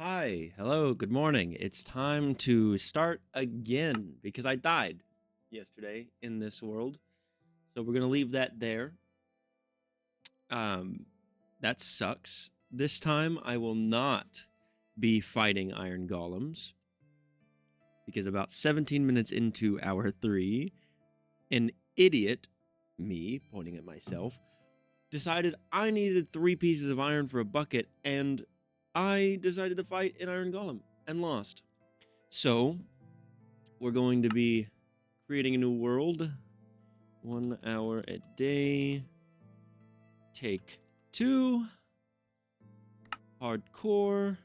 Hi, hello, good morning. It's time to start again because I died yesterday in this world. So we're going to leave that there. Um that sucks. This time I will not be fighting iron golems because about 17 minutes into hour 3, an idiot, me pointing at myself, decided I needed 3 pieces of iron for a bucket and I decided to fight an iron golem and lost. So, we're going to be creating a new world. 1 hour a day. Take 2. Hardcore.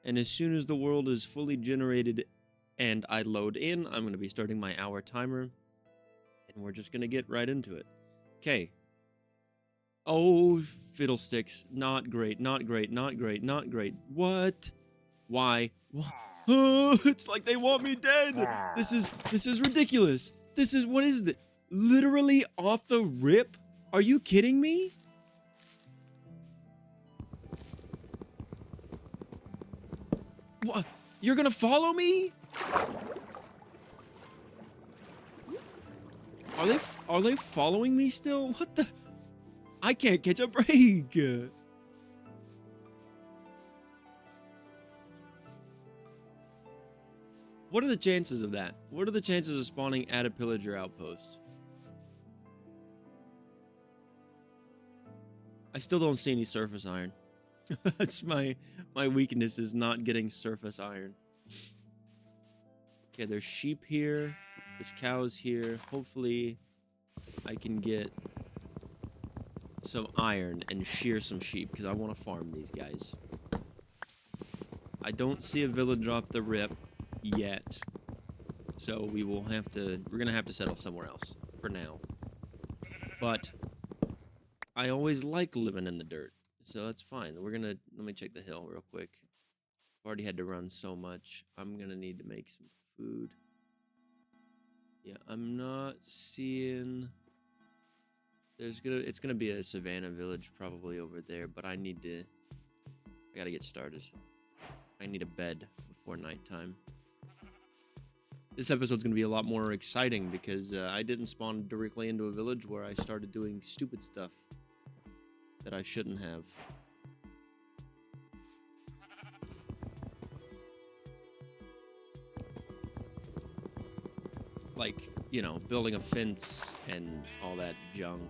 And as soon as the world is fully generated and I load in, I'm going to be starting my hour timer. And we're just going to get right into it. Okay. Oh, fiddlesticks. Not great, not great, not great, not great. What? Why? Oh, it's like they want me dead. This is ridiculous. What is this? Literally off the rip? Are you kidding me? What? You're gonna follow me? Are they following me still? What the? I can't catch a break. What are the chances of that? What are the chances of spawning at a pillager outpost? I still don't see any surface iron. That's my weakness, is not getting surface iron. Okay, there's sheep here. There's cows here. Hopefully I can get some iron and shear some sheep because I want to farm these guys. I don't see a village off the rip yet. So we're gonna have to settle somewhere else for now. But I always like living in the dirt. So that's fine. Let me check the hill real quick. I've already had to run so much. I'm gonna need to make some food. Yeah, I'm not seeing. It's gonna be a savannah village probably over there, but I gotta get started. I need a bed before nighttime. This episode's gonna be a lot more exciting because I didn't spawn directly into a village where I started doing stupid stuff that I shouldn't have. Like, building a fence and all that junk.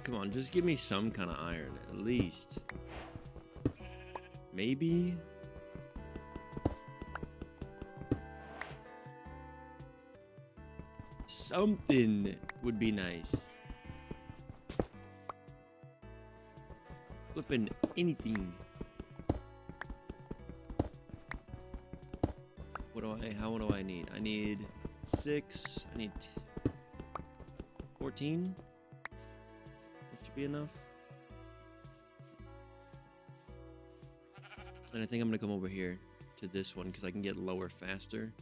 Come on, just give me some kind of iron, at least. Maybe? Something would be nice. Flipping anything. How do I need? I need 6. I need 14. That should be enough. And I think I'm gonna come over here to this one because I can get lower faster.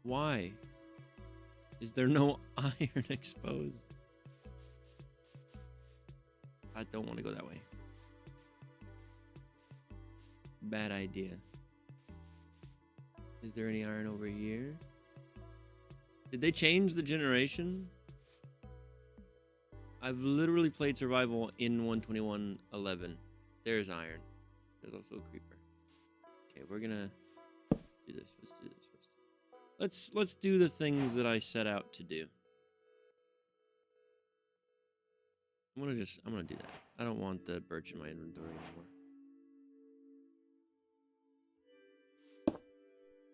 Why? Is there no iron exposed? I don't want to go that way. Bad idea. Is there any iron over here? Did they change the generation? I've literally played survival in 121.11. There's iron. There's also a creeper. Okay, we're gonna do this. Let's do this first. Let's do the things that I set out to do. I'm gonna do that. I don't want the birch in my inventory anymore.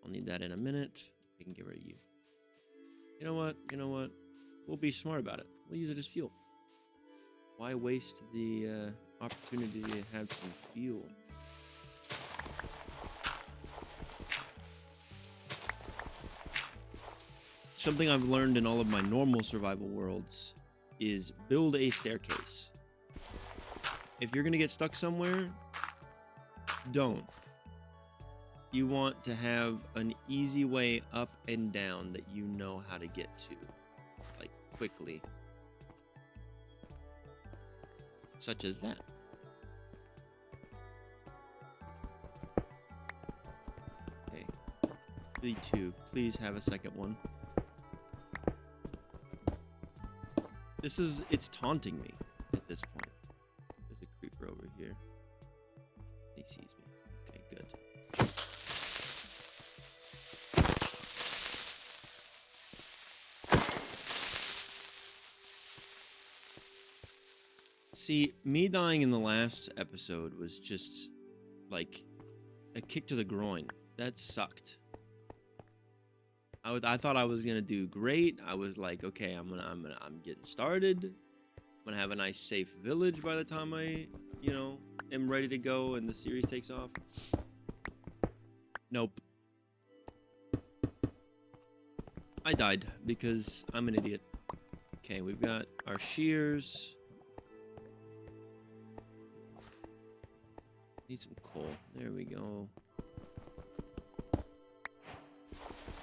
I'll need that in a minute. I can get rid of you. You know what? We'll be smart about it. We'll use it as fuel. Why waste the opportunity to have some fuel? Something I've learned in all of my normal survival worlds is build a staircase. If you're gonna get stuck somewhere, don't. You want to have an easy way up and down that you know how to get to. Like quickly. Such as that. Okay. B2. Please have a second one. It's taunting me at this point. There's a creeper over here. He sees me. Okay, good. See, me dying in the last episode was just like a kick to the groin. That sucked. I thought I was gonna do great. I was like, okay, I'm getting started. I'm gonna have a nice safe village by the time I, am ready to go and the series takes off. Nope. I died because I'm an idiot. Okay, we've got our shears. Need some coal. There we go.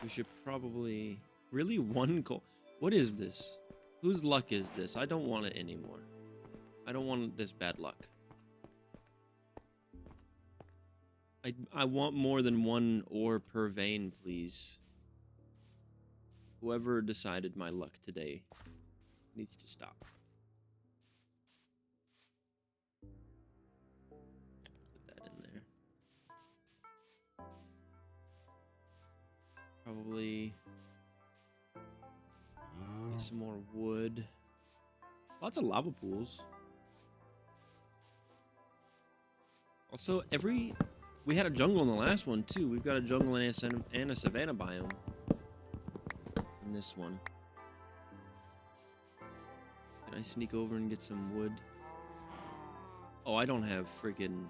We should probably... Really? One coal? What is this? Whose luck is this? I don't want it anymore. I don't want this bad luck. I want more than one ore per vein, please. Whoever decided my luck today needs to stop. Put that in there. Probably get some more wood. Lots of lava pools. Also, we had a jungle in the last one too. We've got a jungle and a savanna biome in this one. Can I sneak over and get some wood? Oh, I don't have freaking...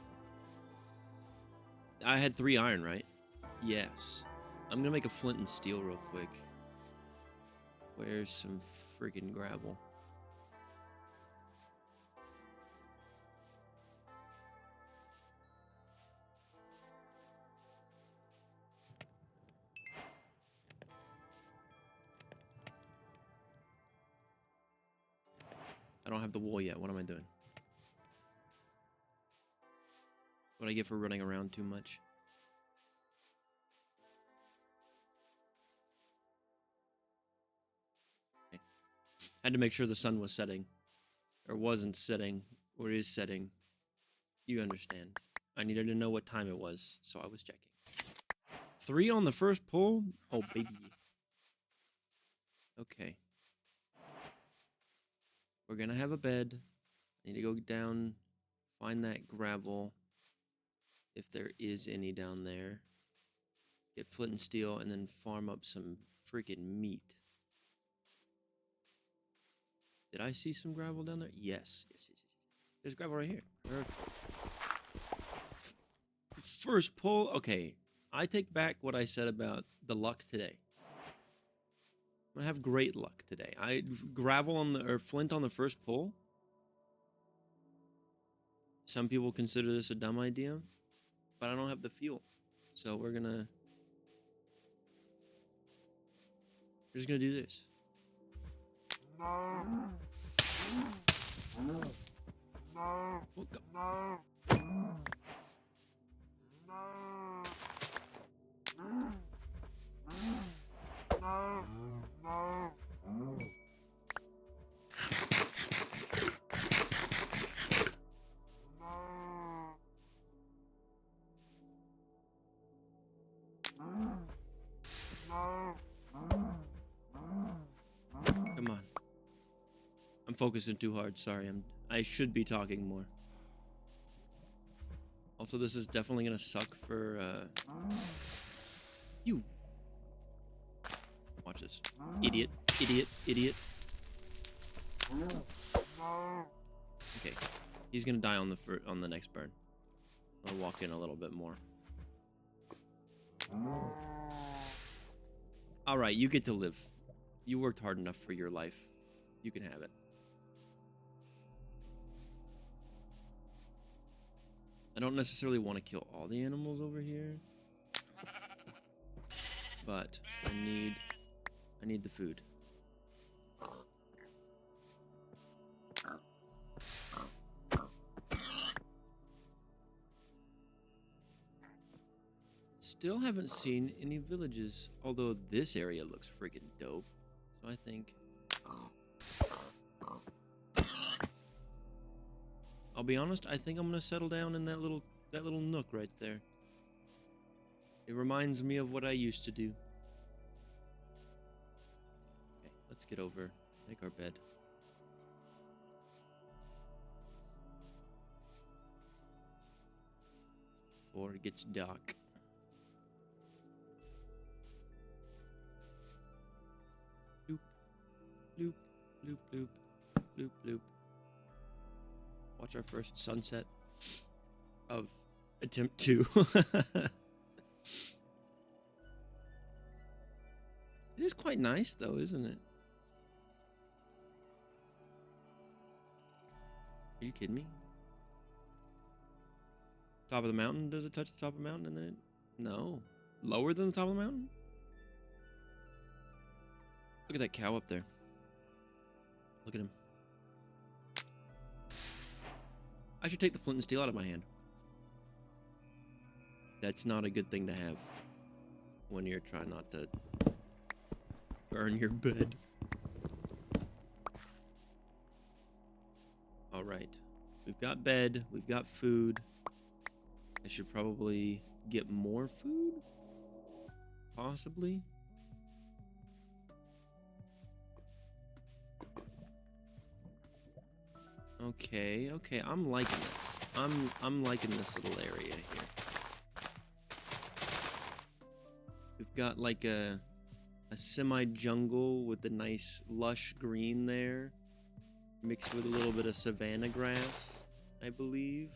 I had 3 iron, right? Yes. I'm gonna make a flint and steel real quick. Where's some freaking gravel? I don't have the wool yet. What am I doing? What do I get for running around too much? Okay. Had to make sure the sun was setting. Or wasn't setting. Or is setting. You understand. I needed to know what time it was, so I was checking. 3 on the first pull? Oh, baby. Okay. We're gonna have a bed. I need to go down, find that gravel, if there is any down there. Get flint and steel, and then farm up some freaking meat. Did I see some gravel down there? Yes. There's gravel right here. Perfect. First pull. Okay, I take back what I said about the luck today. I'm gonna have great luck today. Gravel or flint on the first pull. Some people consider this a dumb idea, but I don't have the fuel, so we're just gonna do this. Oh, God. Come on. I'm focusing too hard. Sorry. I should be talking more. Also, this is definitely gonna suck for you. Watch this. Idiot. Idiot. Idiot. Okay. He's gonna die on the next burn. I'll walk in a little bit more. Alright, you get to live. You worked hard enough for your life. You can have it. I don't necessarily want to kill all the animals over here. But I need the food. still haven't seen any villages, although this area looks freaking dope. So I think I'll be honest, I think I'm gonna settle down in that little nook right there. It reminds me of what I used to do. Okay, let's get over, make our bed. Before it gets dark. Bloop, bloop, bloop, bloop, bloop, bloop. Watch our first sunset of attempt 2. It is quite nice though, isn't it? Are you kidding me? Top of the mountain? Does it touch the top of the mountain and then it... No. Lower than the top of the mountain? Look at that cow up there. Look at him. I should take the flint and steel out of my hand. That's not a good thing to have when you're trying not to burn your bed. Alright. We've got bed. We've got food. I should probably get more food? Possibly. Okay, okay, I'm liking this. I'm liking this little area here. We've got like a semi-jungle with the nice lush green there, mixed with a little bit of savanna grass, I believe.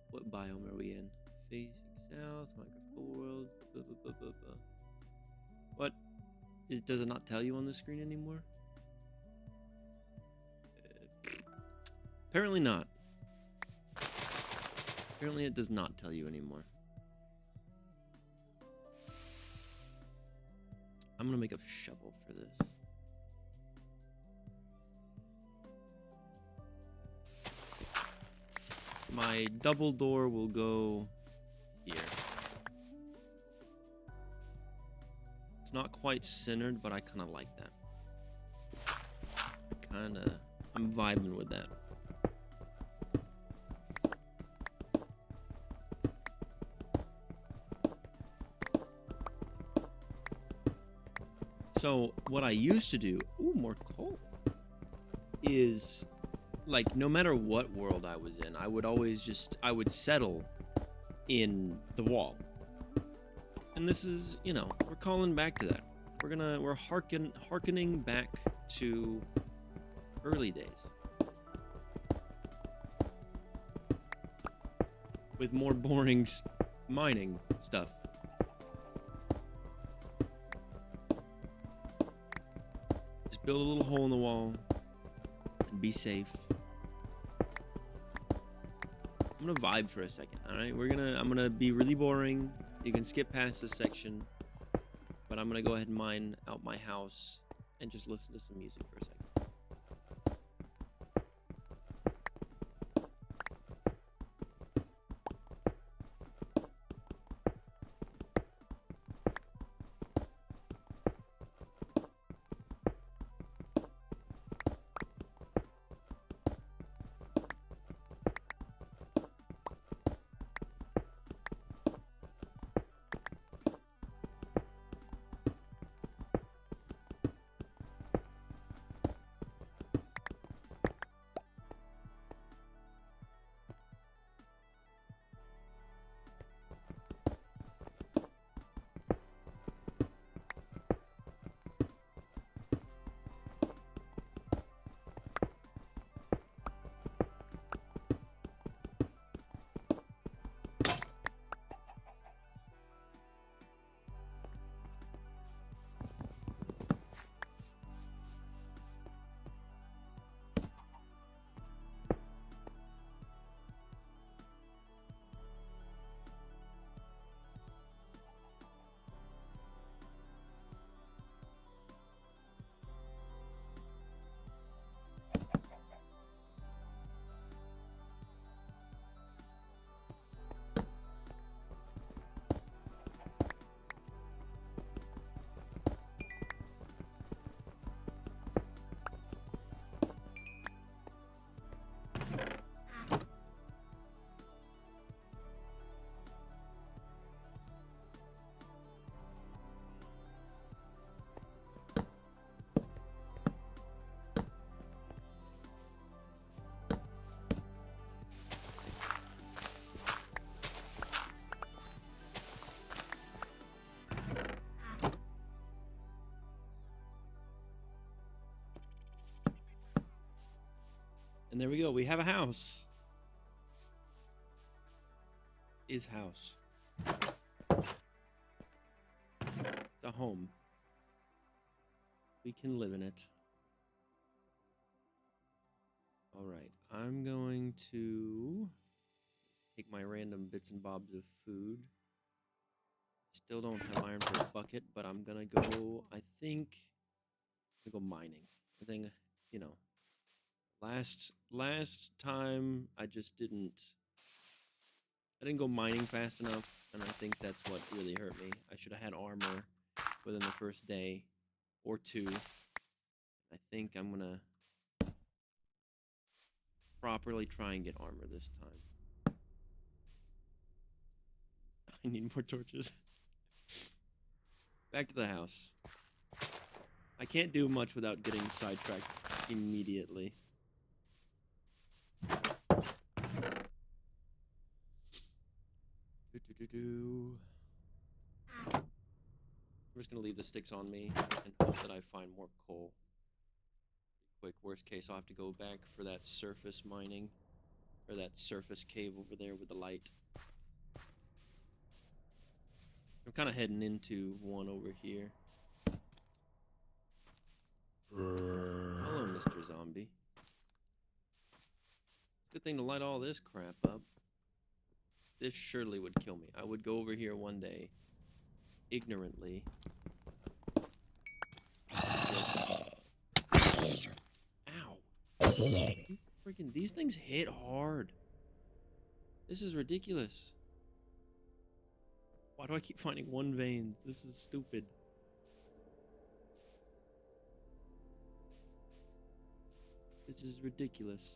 What biome are we in? Facing south, Minecraft world, blah, blah, blah, blah, blah. What? Does it not tell you on the screen anymore? Apparently not. Apparently it does not tell you anymore. I'm gonna make a shovel for this. My double door will go here. It's not quite centered, but I kind of like that. I'm vibing with that. So what I used to do, ooh, more coal, is like no matter what world I was in, I would settle in the wall. And this is, you know, we're calling back to that. We're hearkening back to early days. With more boring mining stuff. Just build a little hole in the wall and be safe. I'm gonna vibe for a second, alright? I'm gonna be really boring. You can skip past this section. But I'm gonna go ahead and mine out my house and just listen to some music for a second. And there we go. We have a house. Is house. It's a home. We can live in it. All right. I'm going to take my random bits and bobs of food. Still don't have iron for a bucket, but I'm gonna go, I think, I'm gonna go mining. I think, you know, last time I didn't go mining fast enough, and I think that's what really hurt me. I should have had armor within the first day or two. I think I'm gonna properly try and get armor this time. I need more torches. Back to the house. I can't do much without getting sidetracked immediately. I'm just gonna leave the sticks on me and hope that I find more coal. Quick, worst case, I'll have to go back for that surface mining, or that surface cave over there with the light. I'm kind of heading into one over here. Hello, Mr. Zombie. It's a good thing to light all this crap up. This surely would kill me. I would go over here one day, ignorantly. Just... Ow. Freaking, these things hit hard. This is ridiculous. Why do I keep finding one veins? This is stupid. This is ridiculous.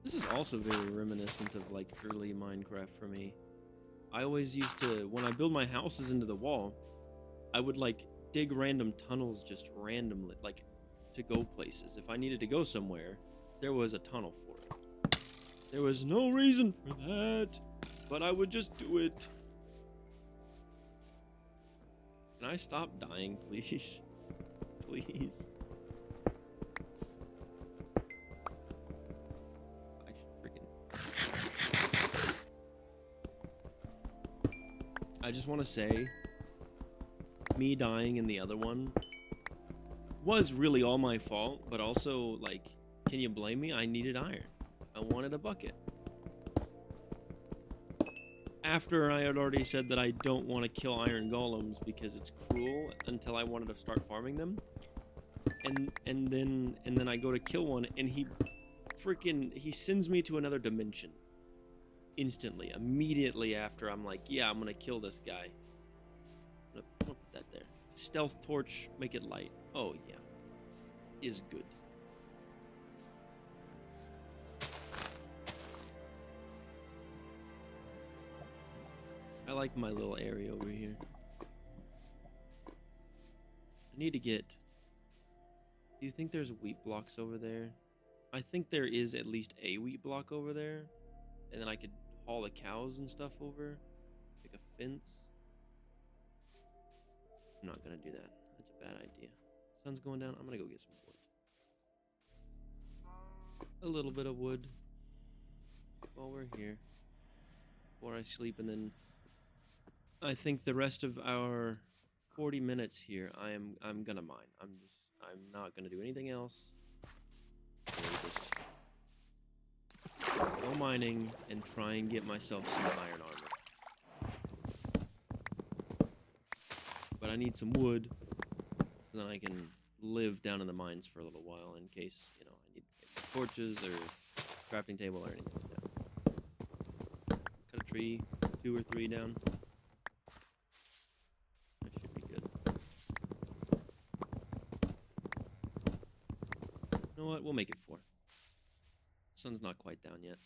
This is also very reminiscent of like early Minecraft for me. I always used to, when I build my houses into the wall, I would like dig random tunnels just randomly, like to go places. If I needed to go somewhere, there was a tunnel for it. There was no reason for that, but I would just do it. Can I stop dying, please? Please. I should freaking... I just want to say, me dying in the other one was really all my fault, but also, like, can you blame me? I needed iron. I wanted a bucket. After I had already said that I don't want to kill iron golems because it's cruel until I wanted to start farming them. And then I go to kill one and he sends me to another dimension. Instantly, immediately after I'm like, yeah, I'm gonna kill this guy. I'm gonna put that there. Stealth torch, make it light. Oh yeah. Is good. I like my little area over here. I need to get... Do you think there's wheat blocks over there? I think there is at least a wheat block over there. And then I could haul the cows and stuff over. Make a fence. I'm not gonna do that. That's a bad idea. Sun's going down. I'm gonna go get some wood. A little bit of wood. While we're here. Before I sleep, and then... I think the rest of our 40 minutes here, I'm gonna mine. I'm not gonna do anything else. Just go mining and try and get myself some iron armor. But I need some wood, so then I can live down in the mines for a little while in case, you know, I need torches or crafting table or anything like that. Cut a tree, 2 or 3 down. You know what? We'll make it 4. Sun's not quite down yet.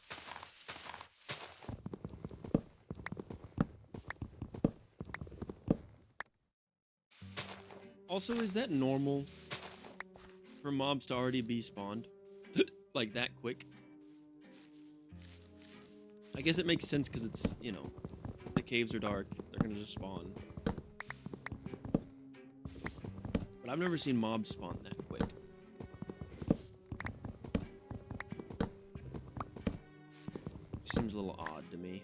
Also, is that normal for mobs to already be spawned? Like that quick? I guess it makes sense because it's, you know, the caves are dark. They're gonna just spawn. But I've never seen mobs spawn that quick. Seems a little odd to me.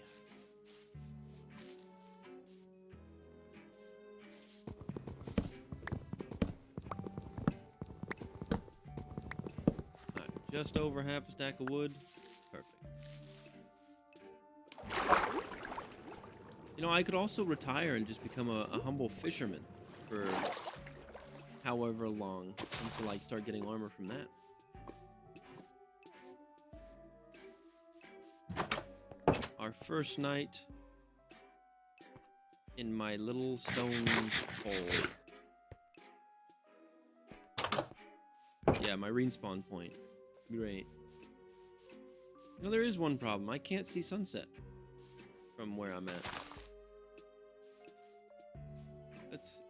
Alright, just over half a stack of wood. Perfect. You know, I could also retire and just become a humble fisherman for however long until I start getting armor from that. Our first night in my little stone hole. Yeah, my respawn point. Great. You know, there is one problem. I can't see sunset from where I'm at.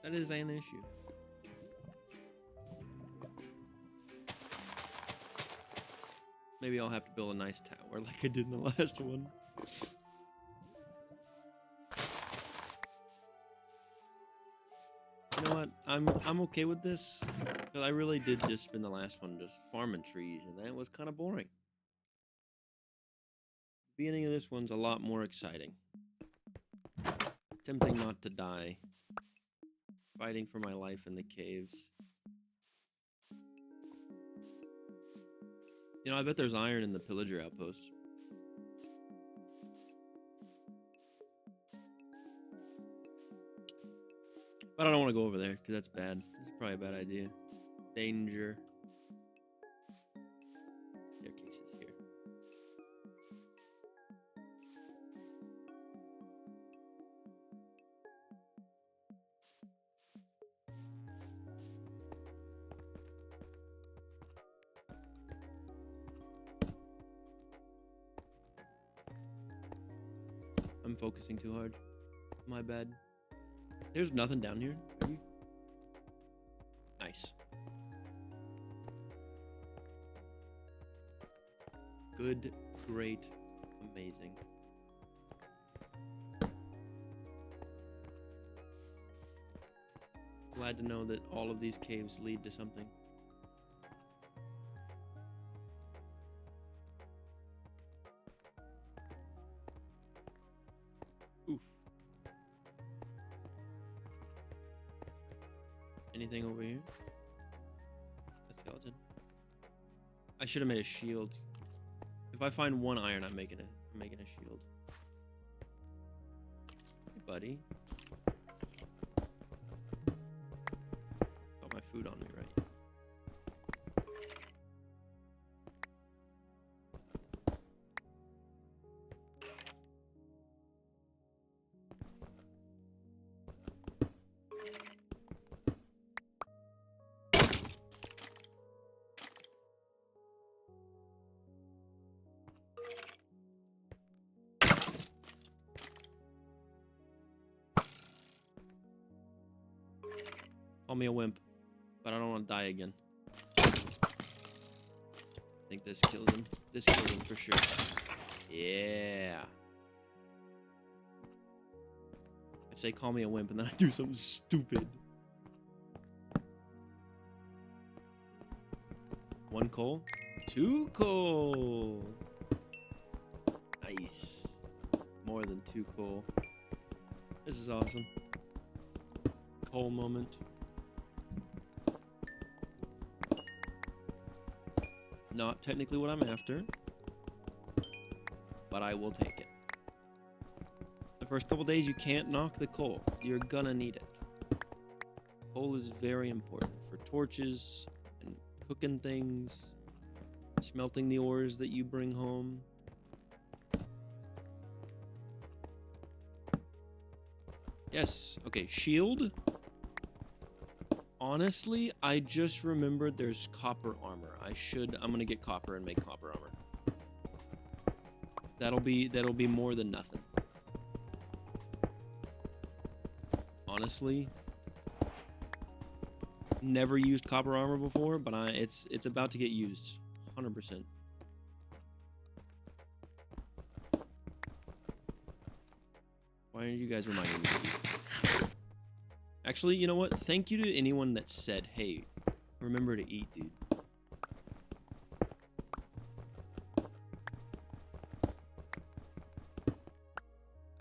That is an issue. Maybe I'll have to build a nice tower like I did in the last one. You know what? I'm okay with this, because I really did just spend the last one just farming trees, and that was kind of boring. The beginning of this one's a lot more exciting. Attempting not to die. Fighting for my life in the caves. You know, I bet there's iron in the pillager outpost. But I don't want to go over there, because that's bad. It's probably a bad idea. Danger. Staircases here. I'm focusing too hard. My bad. There's nothing down here. Are you? Nice. Good, great, amazing. Glad to know that all of these caves lead to something. Oof. Anything over here? A skeleton. I should have made a shield. If I find one iron, I'm making a shield. Hey, buddy. Got my food on me, right? Call me a wimp, but I don't want to die again. I think this kills him. This kills him for sure. Yeah. I say call me a wimp and then I do something stupid. One coal. Two coal. Nice. More than two coal. This is awesome. Coal moment. Not technically what I'm after, but I will take it. The first couple days you can't knock the coal. You're gonna need it. Coal is very important for torches and cooking things, smelting the ores that you bring home. Yes, okay, shield. Honestly, I just remembered there's copper armor. I'm gonna get copper and make copper armor. That'll be more than nothing. Honestly, never used copper armor before, but it's about to get used, 100%. Why are you guys reminding me? Actually, you know what? Thank you to anyone that said, hey, remember to eat, dude.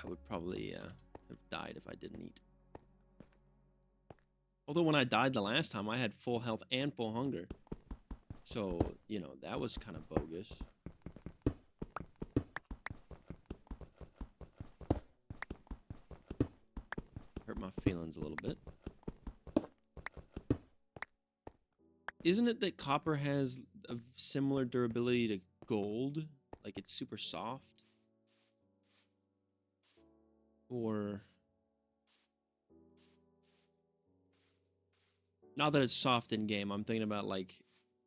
I would probably have died if I didn't eat. Although when I died the last time, I had full health and full hunger. So, you know, that was kind of bogus. Hurt my feelings a little bit. Isn't it that copper has a similar durability to gold? Like it's super soft? Or... not that it's soft in game, I'm thinking about like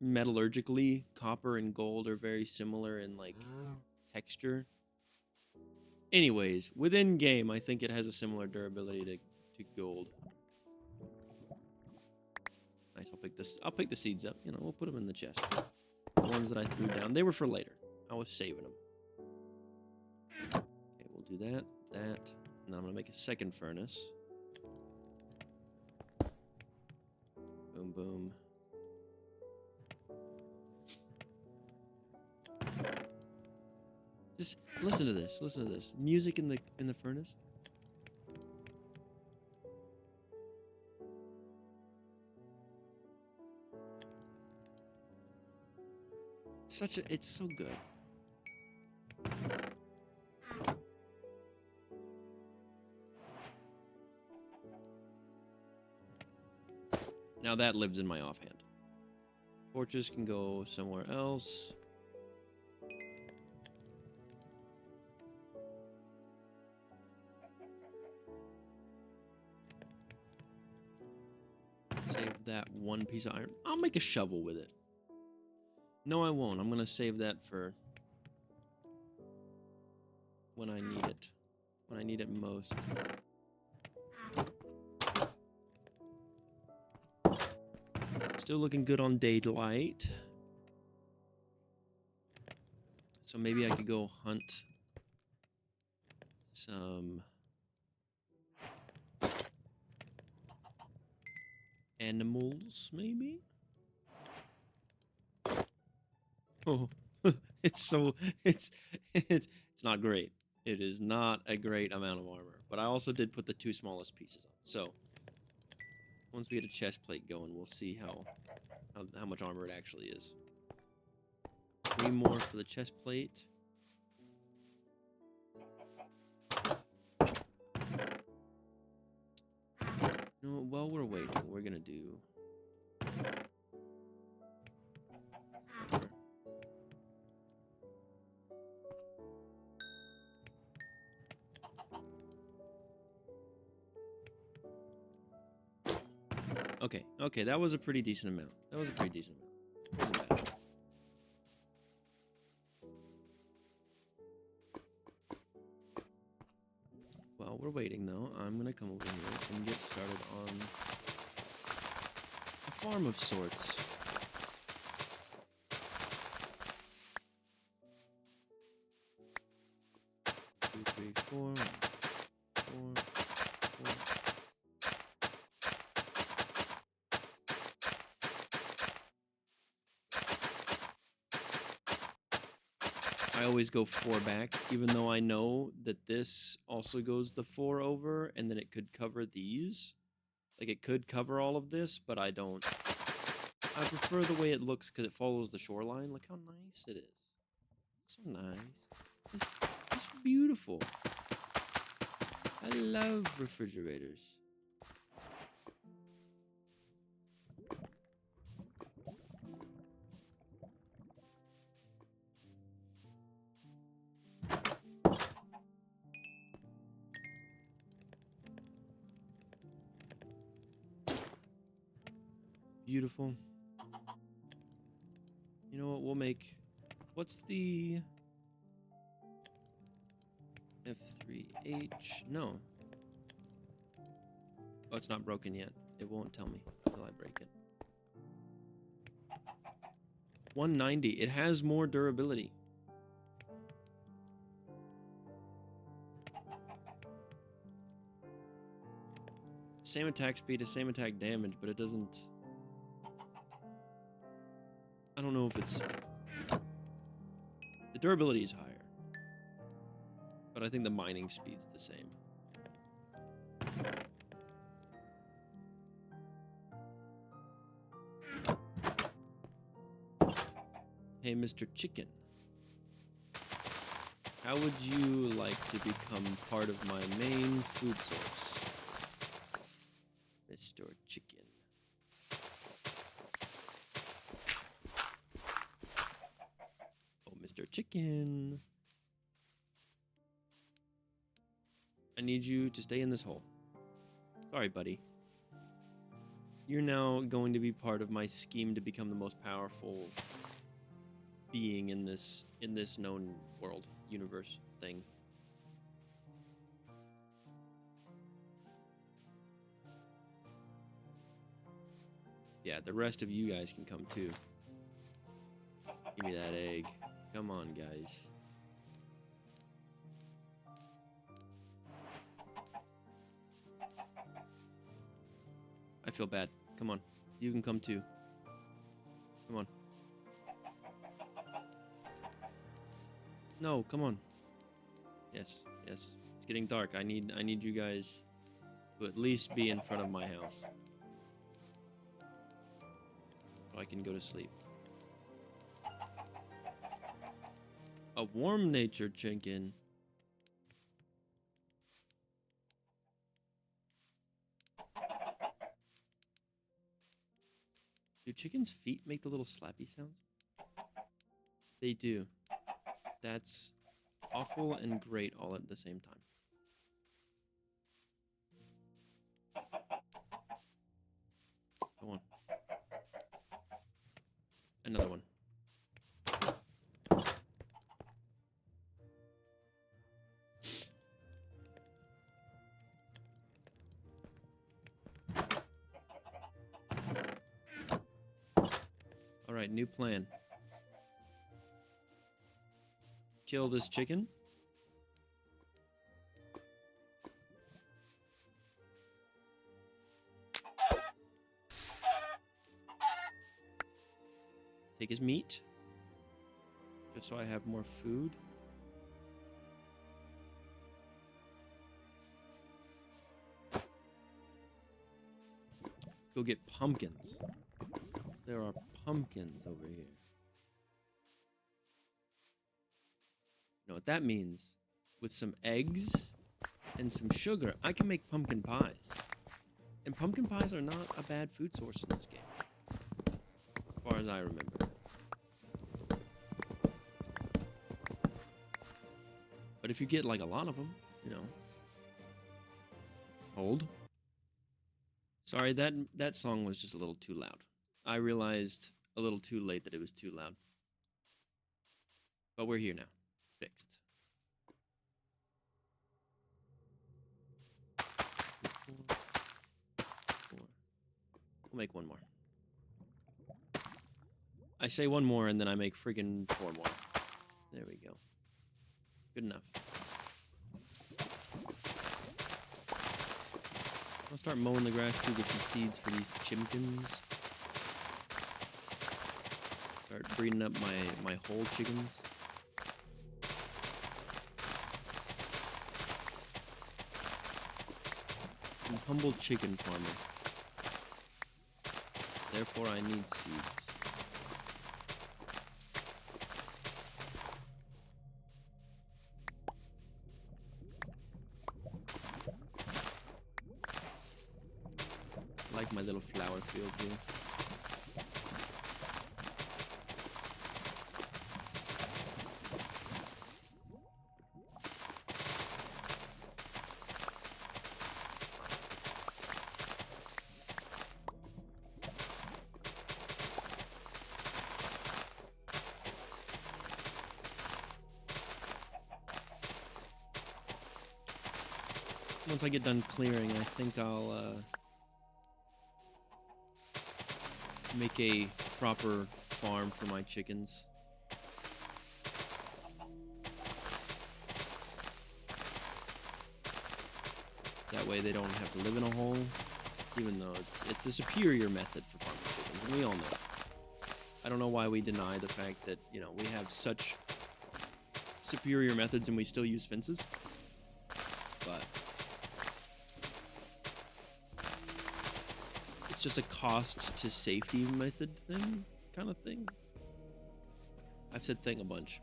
metallurgically, copper and gold are very similar in like texture. Anyways, within game, I think it has a similar durability to gold. Nice, I'll pick the seeds up, you know, we'll put them in the chest. The ones that I threw down, they were for later. I was saving them. Okay, we'll do that, and then I'm gonna make a second furnace. Boom, boom. Just listen to this. Listen to this. Music in the furnace. It's so good. Now that lives in my offhand. Torches can go somewhere else. Save that one piece of iron. I'll make a shovel with it. No, I won't. I'm going to save that for when I need it. When I need it most. Still looking good on daylight. So maybe I could go hunt some animals, maybe? Oh, it's not great. It is not a great amount of armor. But I also did put the two smallest pieces on. So once we get a chest plate going, we'll see how much armor it actually is. 3 more for the chest plate. You know, while we're waiting, we're gonna do... Okay, that was a pretty decent amount. Wasn't bad. While we're waiting, though, I'm gonna come over here and get started on a farm of sorts. Two, three, four. I always go 4 back, even though I know that this also goes the 4 over, and then it could cover these. Like, it could cover all of this, but I don't. I prefer the way it looks because it follows the shoreline. Look how nice it is. So nice. It's beautiful. I love refrigerators. Beautiful. You know what, we'll make... what's the... F3H? No. Oh, it's not broken yet. It won't tell me until I break it. 190. It has more durability. Same attack speed, same attack damage, but it doesn't... I don't know if it's... The durability is higher. But I think the mining speed's the same. Hey, Mr. Chicken. How would you like to become part of my main food source? Mr. Chicken. Oh, Mr. Chicken. I need you to stay in this hole. Sorry, buddy. You're now going to be part of my scheme to become the most powerful being in this known world, universe thing. Yeah, the rest of you guys can come too. Give me that egg. Come on, guys. I feel bad. Come on. You can come too. Come on. No, come on. Yes, yes. It's getting dark. I need you guys to at least be in front of my house. So I can go to sleep. A warm-natured chicken. Do chickens' feet make the little slappy sounds? They do. That's awful and great all at the same time. Go on. Another one. All right, new plan. Kill this chicken. Take his meat. Just so I have more food. Go get pumpkins. There are pumpkins over here. You know what that means? With some eggs and some sugar, I can make pumpkin pies. And pumpkin pies are not a bad food source in this game, as far as I remember. But if you get like a lot of them, you know. Hold. Sorry, that song was just a little too loud. I realized a little too late that it was too loud. But we're here now. Fixed. We'll make one more. I say one more and then I make friggin' 4 more. There we go. Good enough. I'll start mowing the grass too, get some seeds for these chimkins. Start breeding up my whole chickens. I'm a humble chicken farmer. Therefore, I need seeds. I like my little flower field here. Once I get done clearing, I think I'll make a proper farm for my chickens. That way they don't have to live in a hole. even though it's a superior method for farming chickens, and we all know it. I don't know why we deny the fact that, you know, we have such superior methods and we still use fences. But it's just a cost to safety method thing, kind of thing. I've said thing a bunch.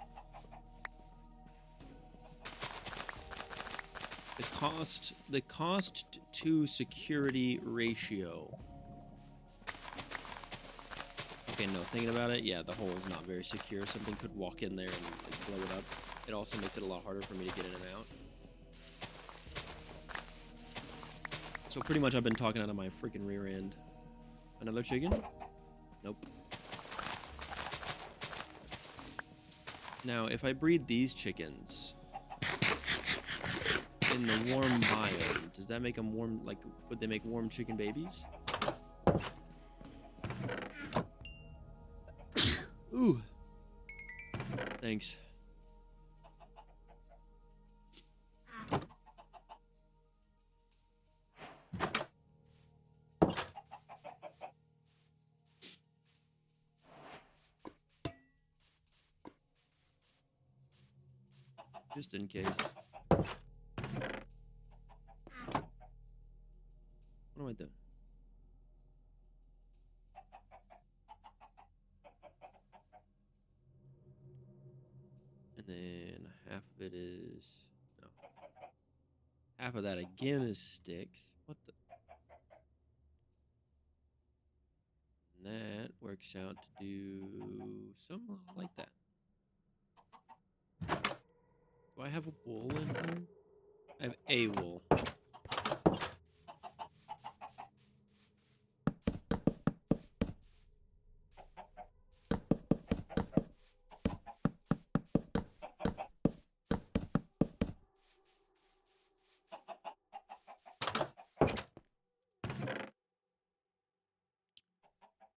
The cost to security ratio. Okay, no, thinking about it, yeah, the hole is not very secure. Something could walk in there and like blow it up. It also makes it a lot harder for me to get in and out. So pretty much I've been talking out of my freaking rear end. Another chicken? Nope. Now, if I breed these chickens in the warm biome, does that make them warm? Like, would they make warm chicken babies? Ooh. Thanks. Just in case. What am I doing? And then half of it is... No. Half of that again is sticks. What the... And that works out to do something like that. Do I have a wool in here? I have a wool.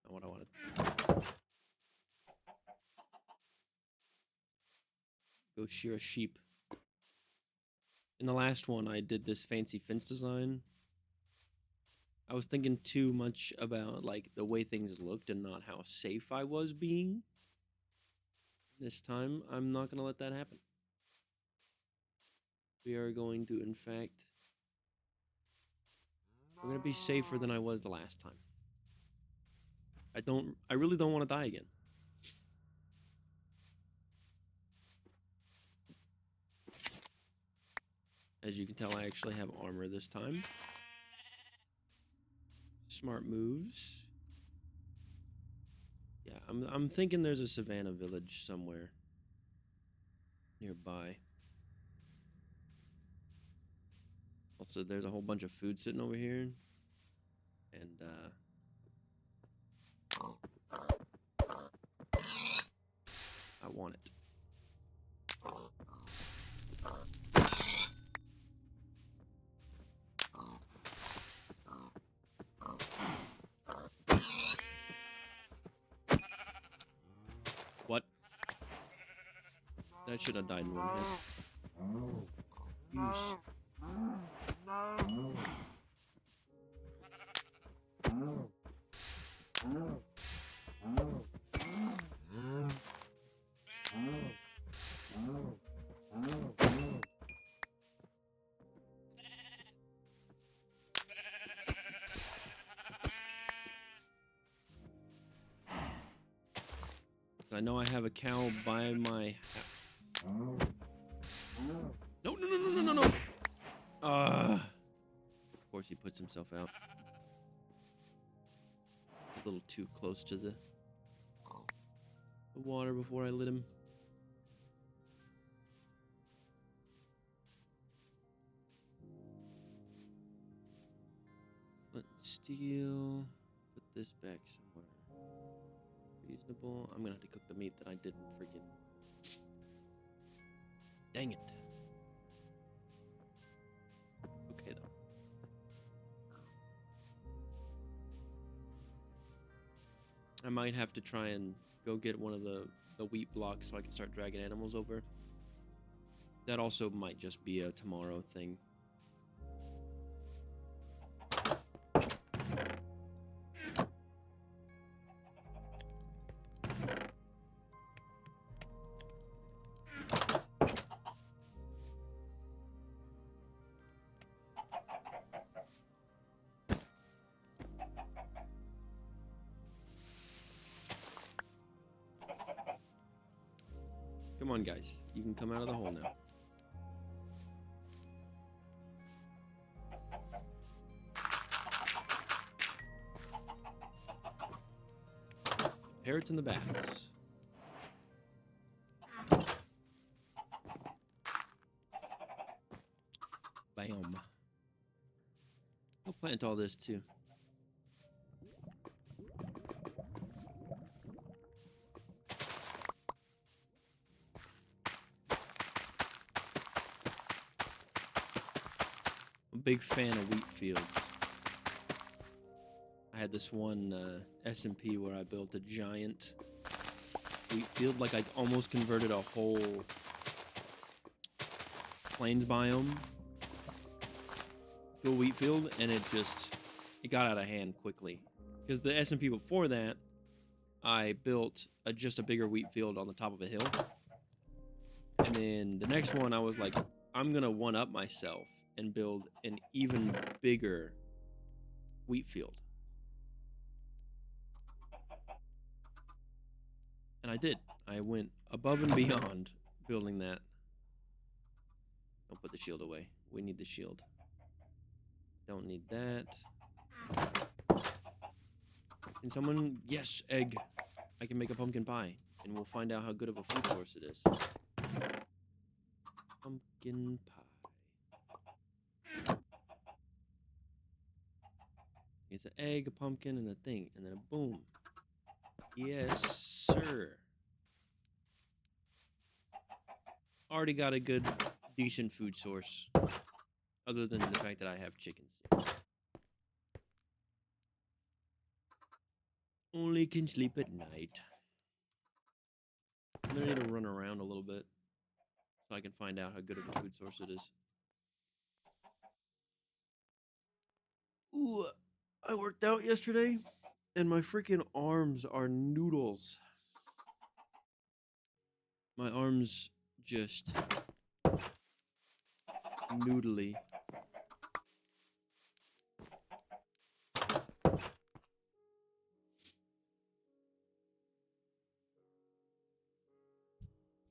Not what I wanted. Go shear a sheep. In the last one, I did this fancy fence design. I was thinking too much about like the way things looked and not how safe I was being. This time, I'm not going to let that happen. We are going to, in fact, we're going to be safer than I was the last time. I really don't want to die again. As you can tell, I actually have armor this time. Smart moves. Yeah, I'm thinking there's a savannah village somewhere nearby. Also, there's a whole bunch of food sitting over here. And I want it. What? That should have died in one hit. Use. I know I have a cow by my house. No, no, no, no, no, no, no. Of course he puts himself out. A little too close to the water before I lit him. Let's steal. Put this back somewhere. Reasonable. I'm gonna have to cook the meat that I didn't freaking. Dang it. Okay though. I might have to try and go get one of the wheat blocks so I can start dragging animals over. That also might just be a tomorrow thing. Come on, guys. You can come out of the hole now. Parrots and the bats. Bam. I'll plant all this too. I'm a big fan of wheat fields. I had this one SMP where I built a giant wheat field, like I almost converted a whole plains biome to a wheat field, and it got out of hand quickly. Because the SMP before that, I built just a bigger wheat field on the top of a hill. And then the next one, I was like, I'm gonna one-up myself and build an even bigger wheat field. And I did. I went above and beyond building that. Don't put the shield away. We need the shield. Don't need that. Can someone... Yes, egg. I can make a pumpkin pie. And we'll find out how good of a food source it is. Pumpkin pie. It's an egg, a pumpkin, and a thing. And then a boom. Yes, sir. Already got a good, decent food source. Other than the fact that I have chickens. Only can sleep at night. I'm gonna need to run around a little bit so I can find out how good of a food source it is. Ooh, I worked out yesterday, and my freaking arms are noodles. My arms just noodly.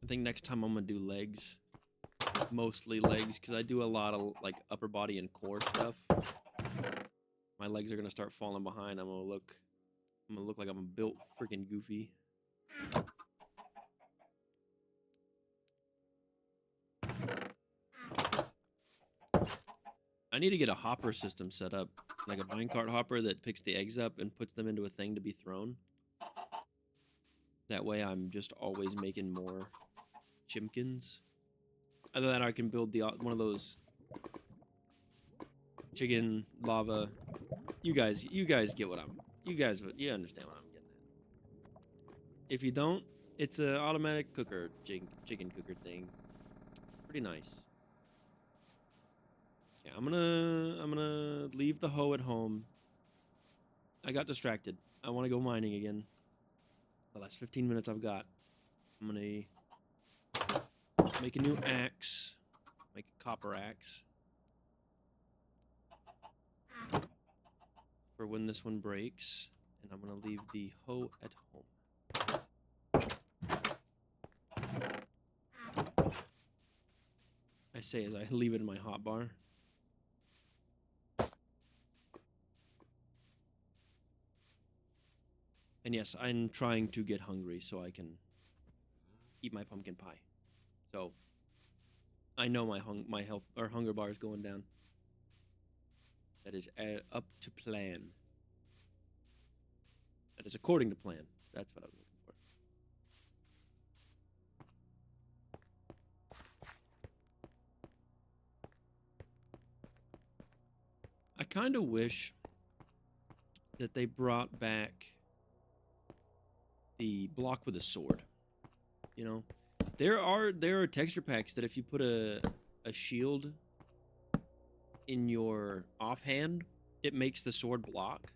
I think next time I'm gonna do legs, mostly legs, because I do a lot of like upper body and core stuff. My legs are gonna start falling behind. I'm gonna look like I'm built freaking goofy. I need to get a hopper system set up, like a minecart hopper that picks the eggs up and puts them into a thing to be thrown. That way I'm just always making more chimkins. Other than that, I can build the one of those chicken lava. You guys get what you understand what I'm getting at. If you don't, it's an automatic cooker, chicken cooker thing. Pretty nice. Yeah, I'm gonna leave the hoe at home. I got distracted. I want to go mining again. The last 15 minutes I've got. I'm gonna make a new axe. Make a copper axe. For when this one breaks. And I'm gonna leave the hoe at home. I say as I leave it in my hotbar. And yes, I'm trying to get hungry so I can eat my pumpkin pie. So I know my health or hunger bar is going down. That is up to plan. That is according to plan. That's what I was looking for. I kind of wish that they brought back the block with a sword. You know, there are texture packs that if you put a shield in your offhand, it makes the sword block.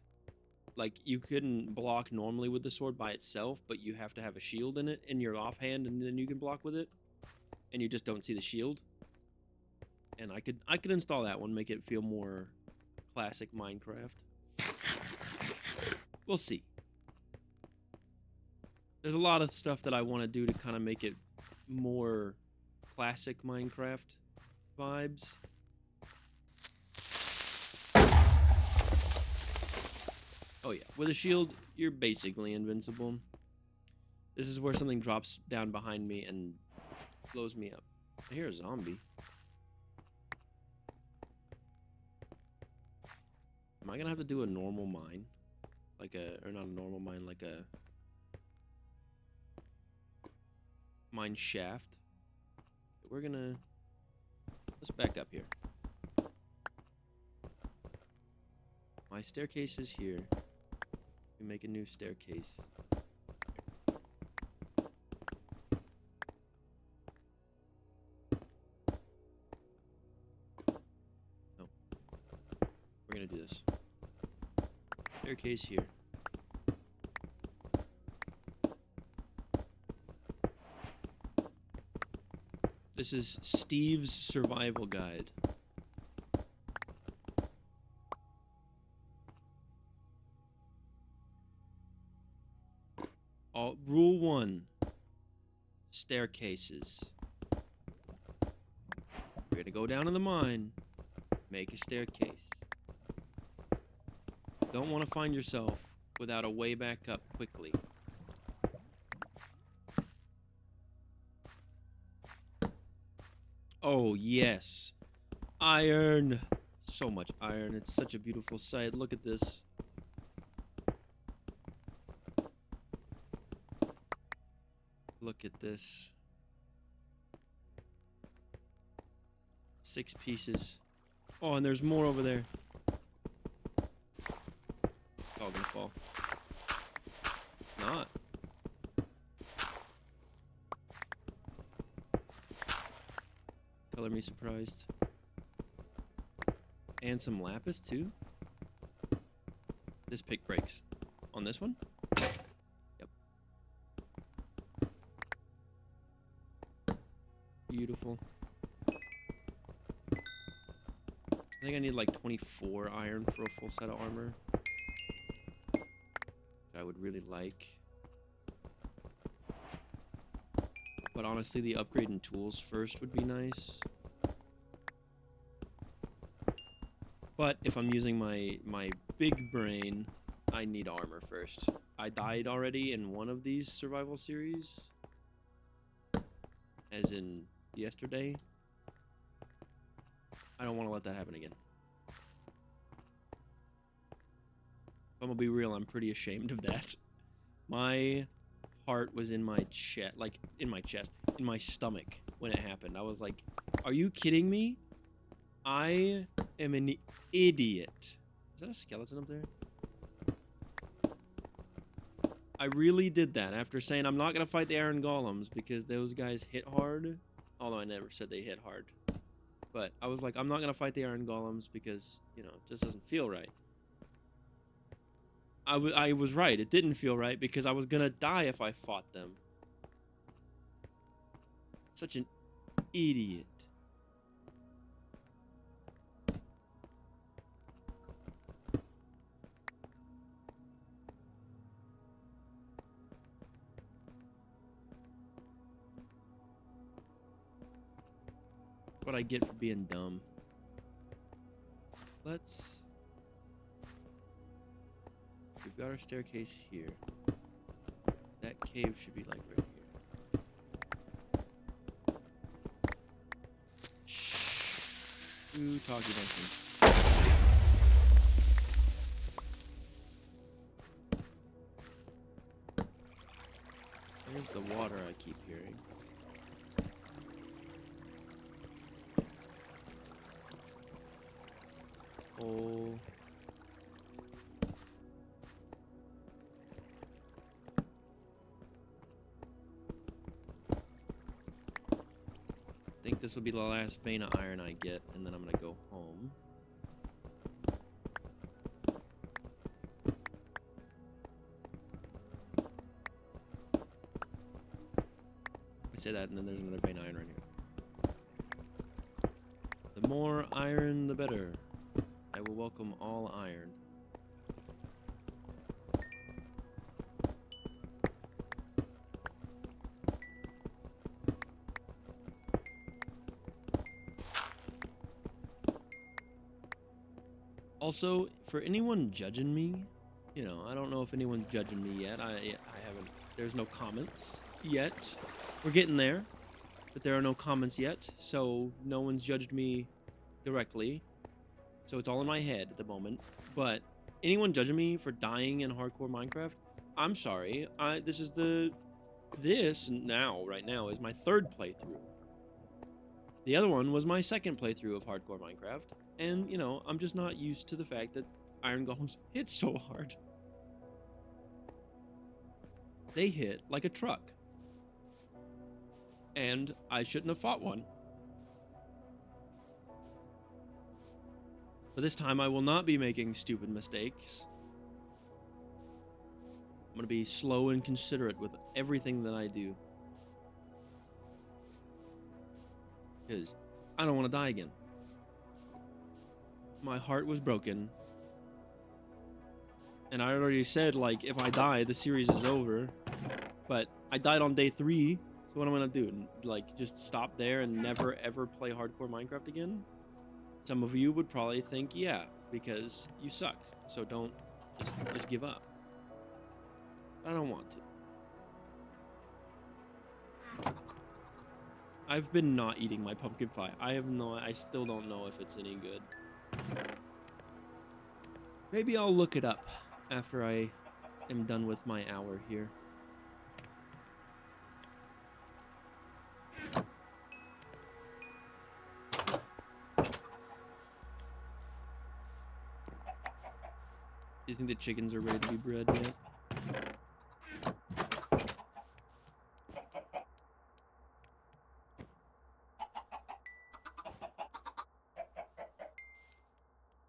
Like you couldn't block normally with the sword by itself, but you have to have a shield in it in your offhand, and then you can block with it. And you just don't see the shield. And I could install that one, make it feel more classic Minecraft. We'll see. There's a lot of stuff that I want to do to kind of make it more classic Minecraft vibes. Oh yeah, with a shield, you're basically invincible. This is where something drops down behind me and blows me up. I hear a zombie. Am I gonna have to do a normal mine? Or not a normal mine, like a mine shaft? Let's back up here. My staircase is here. We make a new staircase. No. We're gonna do this. Staircase here. This is Steve's survival guide. Rule 1. Staircases. You're gonna go down in the mine. Make a staircase. Don't want to find yourself without a way back up quickly. Oh, yes. Iron. So much iron. It's such a beautiful sight. Look at this. Look at this. 6 pieces. Oh, and there's more over there. It's all gonna fall. It's not. Color me surprised. And some lapis too. This pick breaks. On this one? Yep. Beautiful. I think I need like 24 iron for a full set of armor. Which I would really like. But honestly, the upgrade in tools first would be nice. But if I'm using my big brain, I need armor first. I died already in one of these survival series. As in yesterday. I don't want to let that happen again. If I'm gonna be real, I'm pretty ashamed of that. My heart was in my chest, in my stomach when it happened. I was like, are you kidding me? I am an idiot. Is that a skeleton up there? I really did that after saying I'm not going to fight the iron golems because those guys hit hard. Although I never said they hit hard. But I was like, I'm not going to fight the iron golems because, you know, it just doesn't feel right. I was right. It didn't feel right because I was going to die if I fought them. Such an idiot. What I get for being dumb. We've got our staircase here. That cave should be like right here. Shh. Ooh, talkie donkeys. There's the water I keep hearing. Oh. I think this will be the last vein of iron I get, and then I'm gonna go home. I say that, and then there's another vein of iron right here. The more iron, the better. I will welcome all iron. Also, for anyone judging me, you know, I don't know if anyone's judging me yet. I haven't. There's no comments yet. We're getting there, but there are no comments yet, so no one's judged me directly. So it's all in my head at the moment. But anyone judging me for dying in hardcore Minecraft, I'm sorry. This now, right now, is my third playthrough. The other one was my second playthrough of hardcore Minecraft, and you know, I'm just not used to the fact that iron golems hit so hard. They hit like a truck. And I shouldn't have fought one. But this time I will not be making stupid mistakes. I'm gonna be slow and considerate with everything that I do. Because I don't want to die again. My heart was broken. And I already said, like, if I die, the series is over. But I died on day 3. So what am I gonna do? Like, just stop there and never ever play hardcore Minecraft again? Some of you would probably think, yeah, because you suck. So don't just give up. I don't want to. I've been not eating my pumpkin pie. I still don't know if it's any good. Maybe I'll look it up after I am done with my hour here. Do you think the chickens are ready to be bred yet?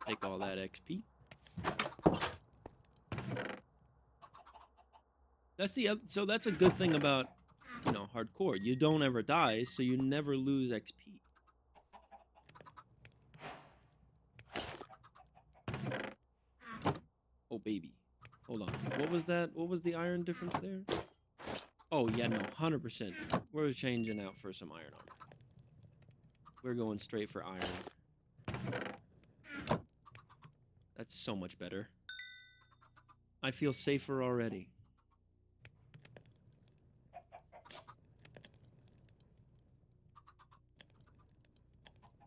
Take all that XP. So that's a good thing about, you know, hardcore. You don't ever die, so you never lose XP. Oh baby. Hold on. What was that? What was the iron difference there? Oh yeah, no, 100%. We're changing out for some iron armor. We're going straight for iron. That's so much better. I feel safer already.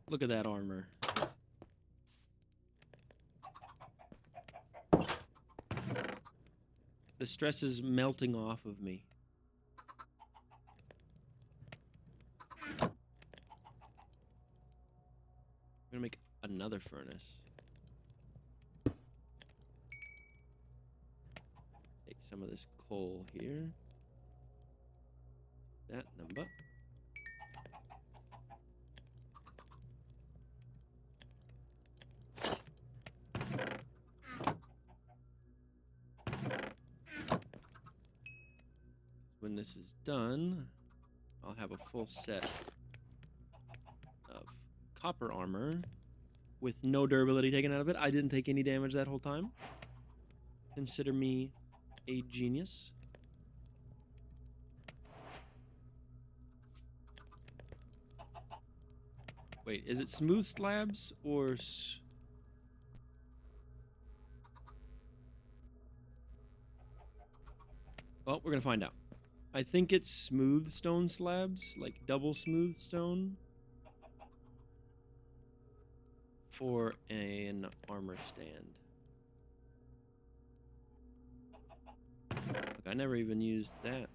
Look at that armor. The stress is melting off of me. I'm gonna make another furnace. Take some of this coal here. That number. When this is done, I'll have a full set of copper armor with no durability taken out of it. I didn't take any damage that whole time. Consider me a genius. Wait, is it smooth slabs or... Well, we're gonna find out. I think it's smooth stone slabs, like double smooth stone, for an armor stand. Look, I never even used that.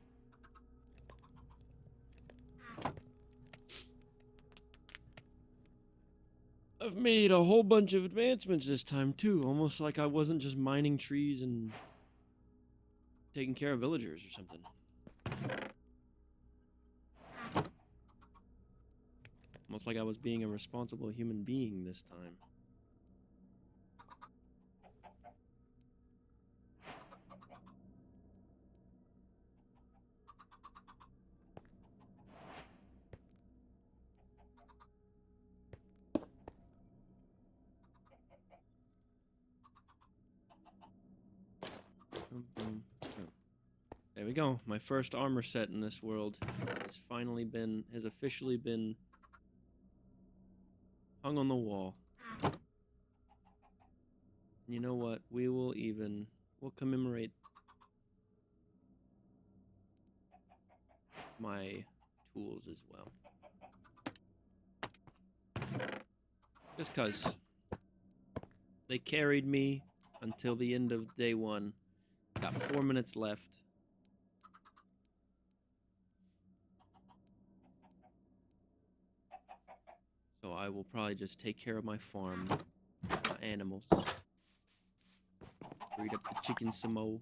I've made a whole bunch of advancements this time too, almost like I wasn't just mining trees and taking care of villagers or something. Almost like I was being a responsible human being this time. There we go. My first armor set in this world has officially been hung on the wall. You know what? We'll commemorate my tools as well. Just cause they carried me until the end of day 1. Got 4 minutes left. So I will probably just take care of my farm, my animals. Breed up the chicken some more.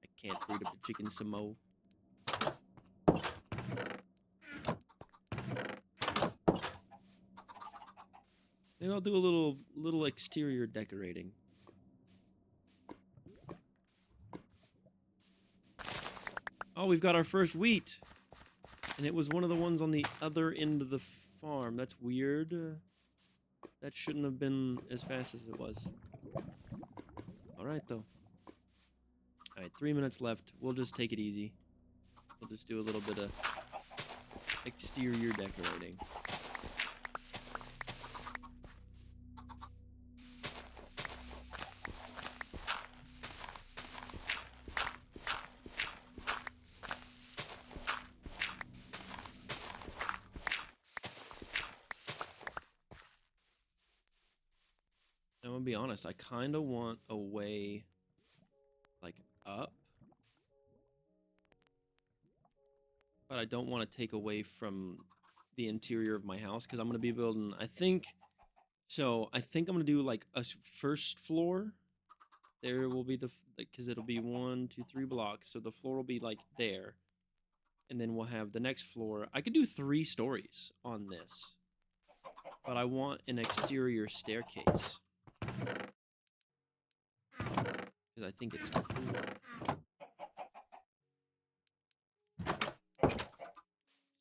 I can't breed up the chicken some more. Maybe I'll do a little exterior decorating. Oh, we've got our first wheat. And it was one of the ones on the other end of the farm. That's weird. That shouldn't have been as fast as it was. Alright, though. Alright, 3 minutes left. We'll just take it easy. We'll just do a little bit of exterior decorating. I'm gonna be honest, I kind of want a way, like, up. But I don't want to take away from the interior of my house, because I'm going to be building, I think I'm going to do, like, a first floor. There will be because it'll be 1, 2, 3 blocks, so the floor will be, like, there. And then we'll have the next floor. I could do 3 stories on this. But I want an exterior staircase. Because I think it's cool.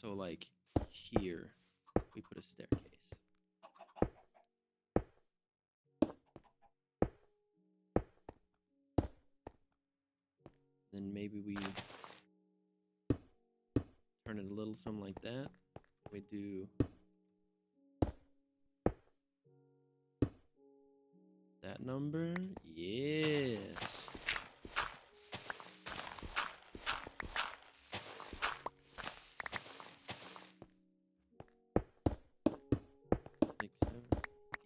So, like, here, we put a staircase. Then maybe we turn it a little something like that. We do that number. Yes.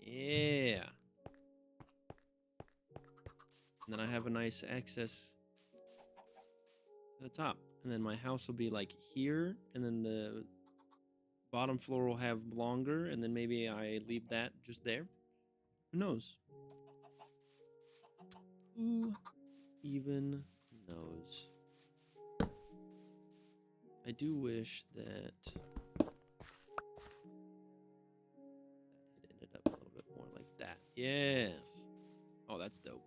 Yeah. And then I have a nice access to the top. And then my house will be like here. And then the bottom floor will have longer. And then maybe I leave that just there. Who knows? Who even knows? I do wish that it ended up a little bit more like that. Yes. Oh, that's dope.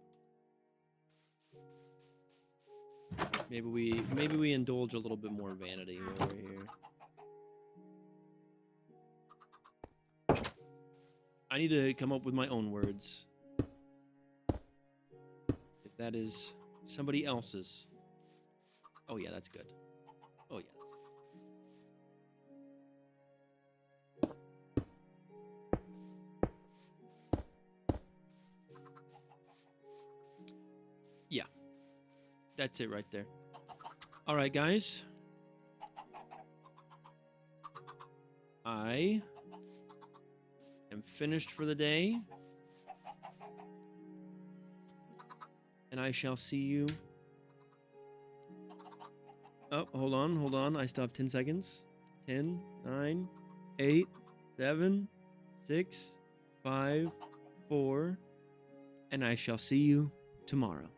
Maybe we indulge a little bit more vanity while we're here. I need to come up with my own words. If that is somebody else's. Oh yeah, that's good. Oh yeah. Yeah. That's it right there. All right, guys. I am finished for the day. And I shall see you. Oh, hold on. I still have 10 seconds. 10, 9, 8, 7, 6, 5, 4. And I shall see you tomorrow.